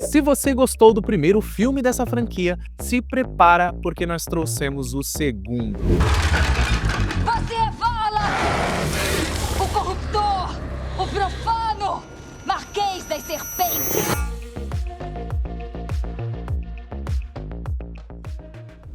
Se você gostou do primeiro filme dessa franquia, se prepara porque nós trouxemos o segundo. Você é Vala! O corruptor! O profano! Marquês das Serpentes!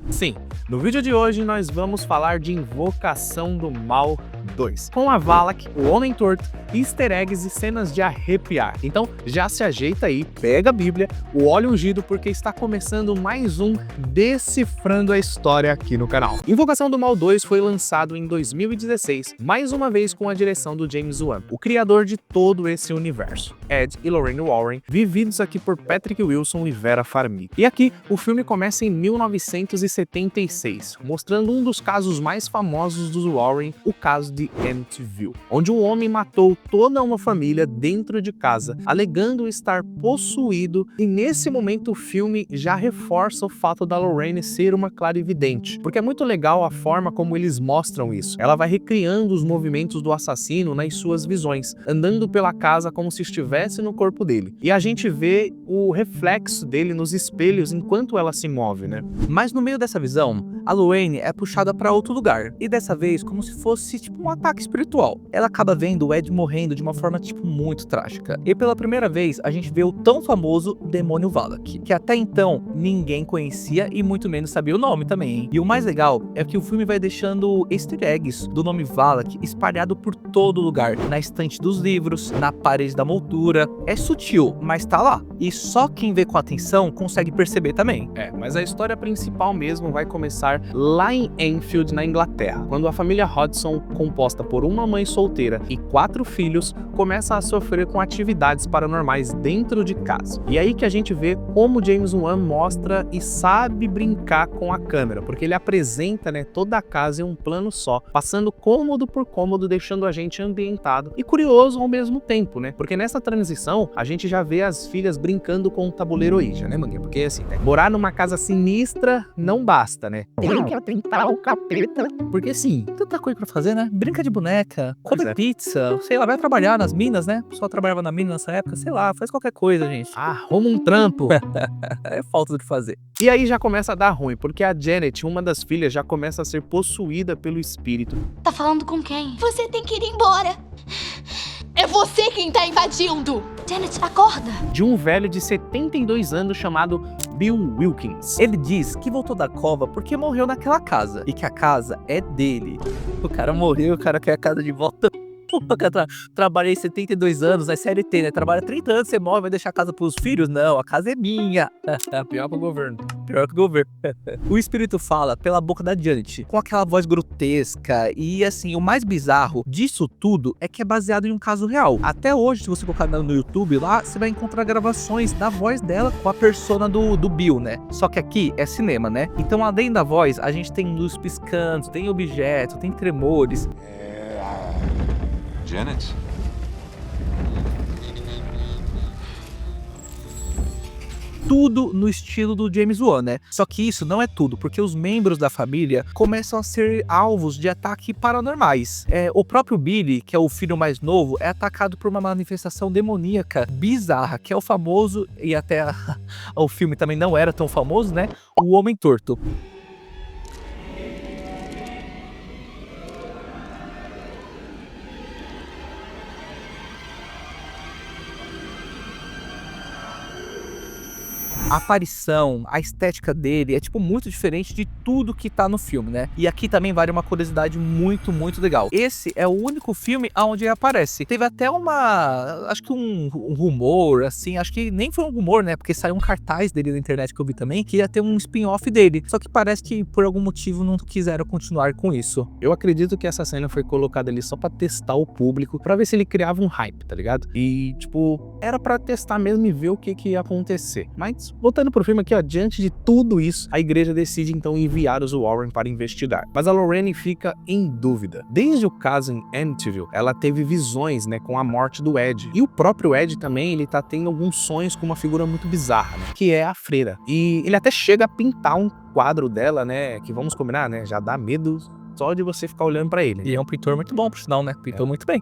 Sim, no vídeo de hoje nós vamos falar de Invocação do Mal 2, com a Valak, o Homem Torto, easter eggs e cenas de arrepiar. Então já se ajeita aí, pega a Bíblia, o óleo ungido, porque está começando mais um Decifrando a História aqui no canal. Invocação do Mal 2 foi lançado em 2016, mais uma vez com a direção do James Wan, o criador de todo esse universo. Ed e Lorraine Warren, vividos aqui por Patrick Wilson e Vera Farmiga. E aqui o filme começa em 1976, mostrando um dos casos mais famosos dos Warren, o caso de Amityville, onde um homem matou toda uma família dentro de casa, alegando estar possuído, e nesse momento o filme já reforça o fato da Lorraine ser uma clarividente, porque é muito legal a forma como eles mostram isso. Ela vai recriando os movimentos do assassino nas suas visões, andando pela casa como se estivesse no corpo dele, e a gente vê o reflexo dele nos espelhos enquanto ela se move, né? Mas no meio dessa visão, a Lorraine é puxada para outro lugar, e dessa vez como se fosse tipo um ataque espiritual. Ela acaba vendo o Ed morrendo de uma forma tipo muito trágica, e pela primeira vez a gente vê o tão famoso demônio Valak, que até então ninguém conhecia e muito menos sabia o nome também, hein? E o mais legal é que o filme vai deixando easter eggs do nome Valak espalhado por todo lugar, na estante dos livros, na parede da moldura. É sutil, mas tá lá, e só quem vê com atenção consegue perceber também. Mas a história principal mesmo vai começar lá em Enfield, na Inglaterra, quando a família Hodgson, composta por uma mãe solteira e 4 filhos, começa a sofrer com atividades paranormais dentro de casa. E aí que a gente vê como James Wan mostra e sabe brincar com a câmera, porque ele apresenta, né, toda a casa em um plano só, passando cômodo por cômodo, deixando a gente ambientado e curioso ao mesmo tempo, né? Porque nessa transição a gente já vê as filhas brincando com o tabuleiro Ouija, né, Manguinha? Porque assim, né, morar numa casa sinistra não basta, né? Tem que atentar o capeta. Porque assim, tanta coisa pra fazer, né? Brinca de boneca, come pizza, sei lá, vai trabalhar nas minas, né? O pessoal trabalhava na mina nessa época, sei lá, faz qualquer coisa, gente. Arruma um trampo. É falta de fazer. E aí já começa a dar ruim, porque a Janet, uma das filhas, já começa a ser possuída pelo espírito. Tá falando com quem? Você tem que ir embora. É você quem tá invadindo. Janet, acorda! De um velho de 72 anos chamado Bill Wilkins. Ele diz que voltou da cova porque morreu naquela casa, e que a casa é dele. O cara morreu, o cara quer a casa de volta. Trabalhei 72 anos, é CLT, né? Trabalha 30 anos, você morre, vai deixar a casa pros filhos? Não, a casa é minha. Pior que o governo. Pior que o governo. O espírito fala pela boca da Janet, com aquela voz grotesca. E assim, o mais bizarro disso tudo é que é baseado em um caso real. Até hoje, se você colocar no YouTube lá, você vai encontrar gravações da voz dela com a persona do Bill, né? Só que aqui é cinema, né? Então, além da voz, a gente tem luz piscando, tem objeto, tem tremores. Janet? Tudo no estilo do James Wan, né? Só que isso não é tudo, porque os membros da família começam a ser alvos de ataques paranormais. O próprio Billy, que é o filho mais novo, é atacado por uma manifestação demoníaca bizarra, que é o famoso, e até o filme também não era tão famoso, né? O Homem Torto. A aparição, a estética dele é tipo muito diferente de tudo que tá no filme, né? E aqui também vale uma curiosidade muito legal. Esse é o único filme onde ele aparece. Teve até acho que um rumor, assim, acho que nem foi um rumor, né? Porque saiu um cartaz dele na internet que eu vi também, que ia ter um spin-off dele. Só que parece que por algum motivo não quiseram continuar com isso. Eu acredito que essa cena foi colocada ali só pra testar o público, pra ver se ele criava um hype, tá ligado? E, tipo, era pra testar mesmo e ver o que ia acontecer. Mas voltando pro filme aqui, ó, diante de tudo isso, a igreja decide então enviar os Warren para investigar. Mas a Lorraine fica em dúvida. Desde o caso em Amityville, ela teve visões, né, com a morte do Ed. E o próprio Ed também, ele tá tendo alguns sonhos com uma figura muito bizarra, né, que é a freira. E ele até chega a pintar um quadro dela, né, que vamos combinar, né, já dá medo só de você ficar olhando pra ele. E é um pintor muito bom, por sinal, né? Pintou muito bem.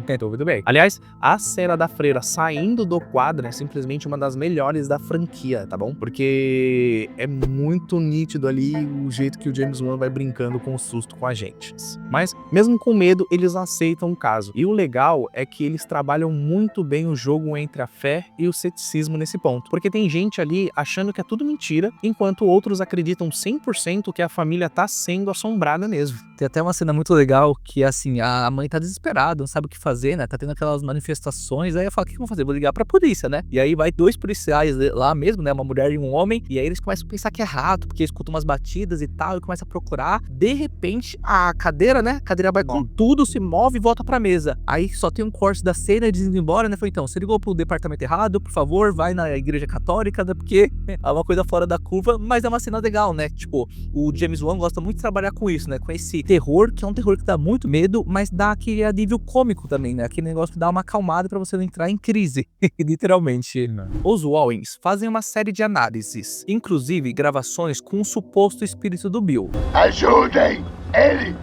Tentou muito bem. Aliás, a cena da freira saindo do quadro é simplesmente uma das melhores da franquia, tá bom? Porque é muito nítido ali o jeito que o James Wan vai brincando com o susto com a gente. Mas, mesmo com medo, eles aceitam o caso. E o legal é que eles trabalham muito bem o jogo entre a fé e o ceticismo nesse ponto. Porque tem gente ali achando que é tudo mentira, enquanto outros acreditam 100% que a família tá sendo assombrada mesmo. Tem até uma cena muito legal que, assim, a mãe tá desesperada, não sabe o que fazer, né? Tá tendo aquelas manifestações, aí ela fala, o que eu vou fazer? Vou ligar pra polícia, né? E aí vai 2 policiais lá mesmo, né? Uma mulher e um homem, e aí eles começam a pensar que é rato, porque escutam umas batidas e tal, e começam a procurar. De repente, a cadeira, né? A cadeira vai com tudo, se move e volta pra mesa. Aí só tem um corte da cena, eles indo embora, né? Foi então, você ligou pro departamento errado, por favor, vai na igreja católica, né? Porque é uma coisa fora da curva, mas é uma cena legal, né? Tipo, o James Wan gosta muito de trabalhar com isso, né? Com esse terror, que é um terror que dá muito medo, mas dá aquele alívio cômico também, né? Aquele negócio que dá uma acalmada pra você não entrar em crise, literalmente. Os Wallens fazem uma série de análises, inclusive gravações com o suposto espírito do Bill. Ajudem! Ele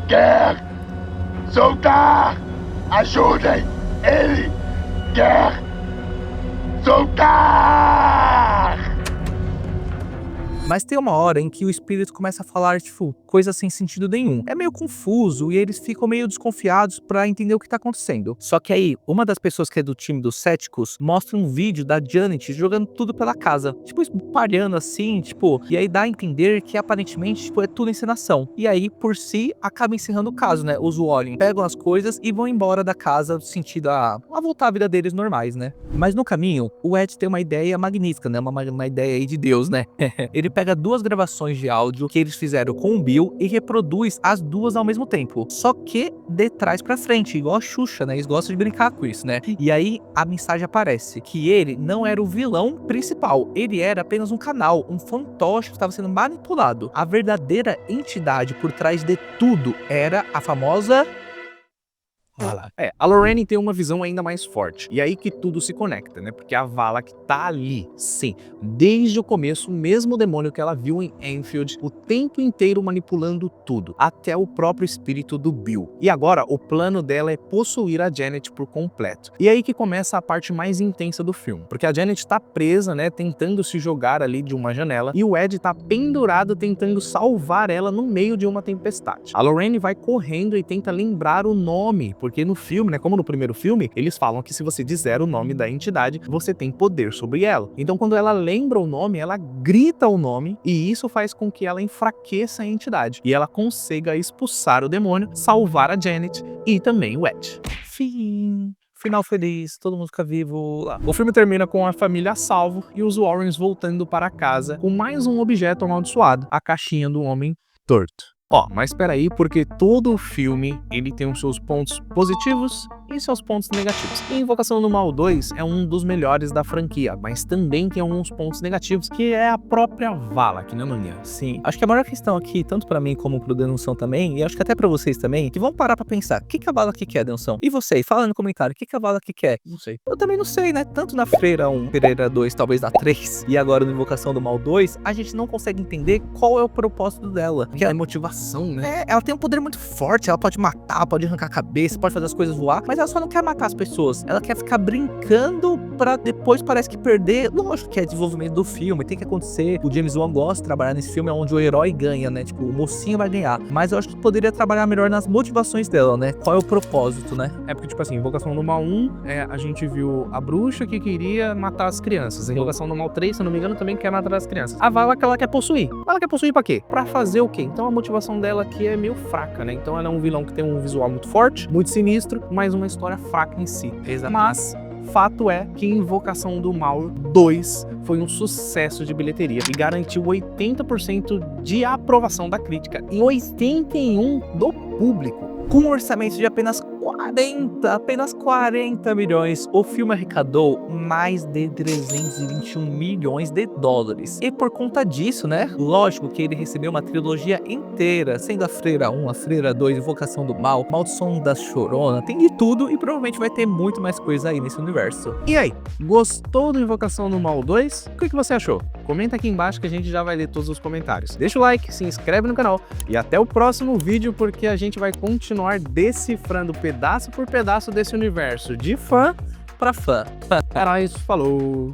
quer soltar! Ajudem! Ele quer soltar! Mas tem uma hora em que o espírito começa a falar, tipo, coisas sem sentido nenhum. É meio confuso e eles ficam meio desconfiados pra entender o que tá acontecendo. Só que aí, uma das pessoas que é do time dos céticos mostra um vídeo da Janet jogando tudo pela casa. Tipo, espalhando assim, tipo, e aí dá a entender que aparentemente, tipo, é tudo encenação. E aí, por si, acaba encerrando o caso, né? Os Wallen pegam as coisas e vão embora da casa, no sentido a voltar à vida deles normais, né? Mas no caminho, o Ed tem uma ideia magnífica, né? Uma ideia aí de Deus, né? Ele pega 2 gravações de áudio que eles fizeram com o Bill e reproduz as 2 ao mesmo tempo. Só que de trás pra frente, igual a Xuxa, né? Eles gostam de brincar com isso, né? E aí a mensagem aparece que ele não era o vilão principal, ele era apenas um canal, um fantoche que estava sendo manipulado. A verdadeira entidade por trás de tudo era a famosa Vala. A Lorraine tem uma visão ainda mais forte. E aí que tudo se conecta, né? Porque a Vala que tá ali, sim, desde o começo, o mesmo demônio que ela viu em Enfield, o tempo inteiro manipulando tudo, até o próprio espírito do Bill. E agora, o plano dela é possuir a Janet por completo. E aí que começa a parte mais intensa do filme. Porque a Janet tá presa, né? Tentando se jogar ali de uma janela. E o Ed tá pendurado tentando salvar ela no meio de uma tempestade. A Lorraine vai correndo e tenta lembrar o nome, porque no filme, né, como no primeiro filme, eles falam que se você disser o nome da entidade, você tem poder sobre ela. Então quando ela lembra o nome, ela grita o nome e isso faz com que ela enfraqueça a entidade e ela consiga expulsar o demônio, salvar a Janet e também o Ed. Fim. Final feliz, todo mundo fica vivo lá. O filme termina com a família a salvo e os Warrens voltando para casa com mais um objeto amaldiçoado, a caixinha do homem torto. Mas espera aí, porque todo o filme ele tem os seus pontos positivos e seus pontos negativos. E Invocação do Mal 2 é um dos melhores da franquia, mas também tem alguns pontos negativos, que é a própria Vala, que não é mania. Sim, acho que a maior questão aqui, tanto pra mim como pro Denunção também, e acho que até pra vocês também, que vão parar pra pensar, o que a Vala que quer, Denunção? E você, fala no comentário, o que a Vala que quer? Não sei. Eu também não sei, né? Tanto na Freira 1, Freira 2, talvez na 3, e agora no Invocação do Mal 2, a gente não consegue entender qual é o propósito dela. Que é a motivação, né? Ela tem um poder muito forte, ela pode matar, pode arrancar a cabeça, pode fazer as coisas voar, mas ela só não quer matar as pessoas. Ela quer ficar brincando pra depois parece que perder. Lógico que é desenvolvimento do filme, tem que acontecer. O James Wan gosta de trabalhar nesse filme onde o herói ganha, né? Tipo, o mocinho vai ganhar. Mas eu acho que poderia trabalhar melhor nas motivações dela, né? Qual é o propósito, né? É porque, tipo assim, Invocação do Mal 1, a gente viu a bruxa que queria matar as crianças. A Invocação do Mal 3, se eu não me engano, também quer matar as crianças. A Vala que ela quer possuir. Ela quer possuir pra quê? Pra fazer o quê? Então a motivação dela aqui é meio fraca, né? Então ela é um vilão que tem um visual muito forte, muito sinistro, mas uma história fraca em si. Exatamente. Mas fato é que Invocação do Mal 2 foi um sucesso de bilheteria e garantiu 80% de aprovação da crítica e 81% do público. Com um orçamento de apenas 40 milhões, o filme arrecadou mais de 321 milhões de dólares. E por conta disso, né, lógico que ele recebeu uma trilogia inteira, sendo a Freira 1, a Freira 2, Invocação do Mal, Maldição da Chorona, tem de tudo e provavelmente vai ter muito mais coisa aí nesse universo. E aí, gostou do Invocação do Mal 2? O que você achou? Comenta aqui embaixo que a gente já vai ler todos os comentários. Deixa o like, se inscreve no canal e até o próximo vídeo, porque a gente vai continuar decifrando pedaço por pedaço desse universo de fã Pra fã. É nóis, falou!